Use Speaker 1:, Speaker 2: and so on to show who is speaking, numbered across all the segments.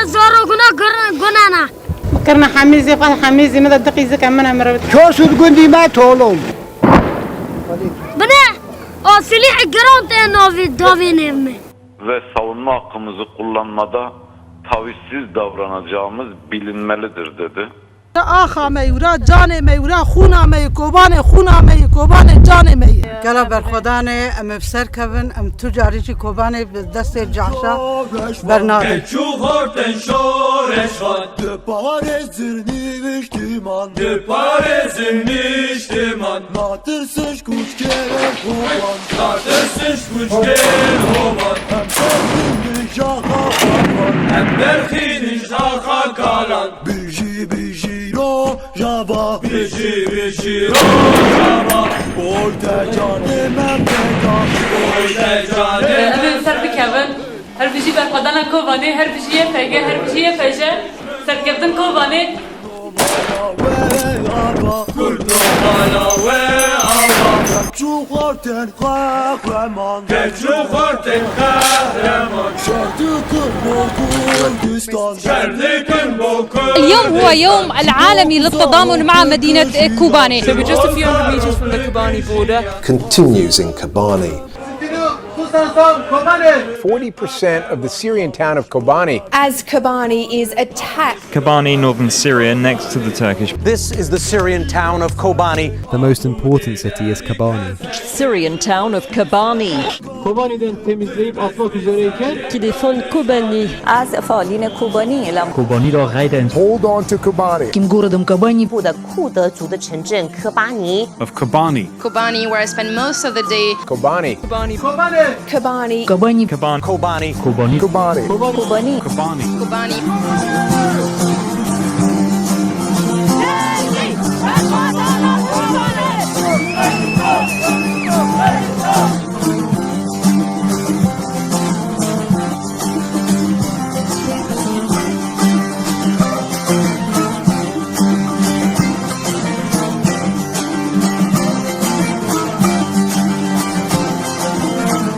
Speaker 1: زارو گنانا
Speaker 2: كرنا حميزي قال حميزي ماذا دقيزك أمنا مرة
Speaker 3: شو سود قندي ما تولم
Speaker 1: بنا o silah garanti davinin
Speaker 4: ve savunma hakkımızı kullanmada tavizsiz davranacağımız bilinmelidir dedi.
Speaker 5: آخا میورا جان میورا خونا می کوبان جان می
Speaker 2: قال برخدانه ام بسر كفن ام تجاري كوباني بدست جعشا برنامج
Speaker 6: چوغورتن شورشوان
Speaker 7: Parizin niştiman
Speaker 6: Parizin niştiman
Speaker 7: Natırsız kuş kere kovan
Speaker 6: Tartışsız güçgen hovan Hem derhinin şaka kalan
Speaker 7: Biji ro java
Speaker 6: Biji rojava
Speaker 7: Orta canım emreda
Speaker 6: Oyde canım
Speaker 8: Emin ser bikevin her biji berxwedana kovanê her bijiye pege her bijiye peje serkevdin kovanê
Speaker 6: Kurdumana ve ava
Speaker 7: Çuğurten kahraman
Speaker 6: Çuğurten kahraman
Speaker 7: Şartıkın boku Kurdistan
Speaker 6: Şerlikın boku
Speaker 9: اليوم هو يوم العالمي للتضامن مع مدينة كوباني.
Speaker 10: So we're just a few hundred meters from the Kobani border.
Speaker 11: Continues in Kobani.
Speaker 12: 40% of the Syrian town of Kobani.
Speaker 13: As Kobani is attacked.
Speaker 14: Kobani, northern Syria, next to the Turkish.
Speaker 15: This is the Syrian town of Kobani.
Speaker 16: The most important city is Kobani.
Speaker 17: Syrian town of Kobani.
Speaker 18: Kobani'den temizleyip atmak üzereyken
Speaker 17: Telefon Kobani.
Speaker 19: Az faalin Kobani elam.
Speaker 16: Kobani را غیرن.
Speaker 12: Hold on to Kobani.
Speaker 19: Kim gorodum Kobani. 部的库德族的城镇科巴尼。
Speaker 20: Of Kobani.
Speaker 6: Kobani, where I spend most of the day.
Speaker 12: Kobani.
Speaker 18: Kobani.
Speaker 13: Kobani.
Speaker 16: Kobani.
Speaker 14: Kobani.
Speaker 15: Kobani.
Speaker 16: Kobani.
Speaker 12: Kobani.
Speaker 13: Kobani.
Speaker 20: Kobani.
Speaker 6: Kobani.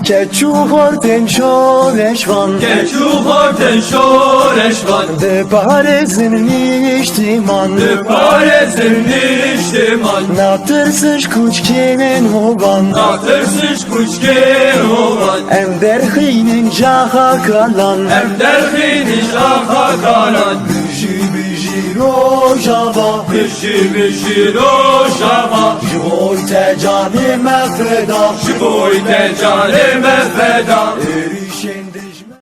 Speaker 7: Keçuğurten şoreşvan
Speaker 6: Keçuğurten şoreşvan
Speaker 7: De Parizin niştiman
Speaker 6: Parizin niştiman
Speaker 7: Natırsız kuş kemen hovan
Speaker 6: Natırsız güçgen hovan
Speaker 7: Em derhinin jaha kalan
Speaker 6: Hem derhinin şaka kalan
Speaker 7: Biji rojava
Speaker 6: Biji rojava
Speaker 7: Jvolte canım efreda
Speaker 6: Jvolte canım feda
Speaker 7: Erişende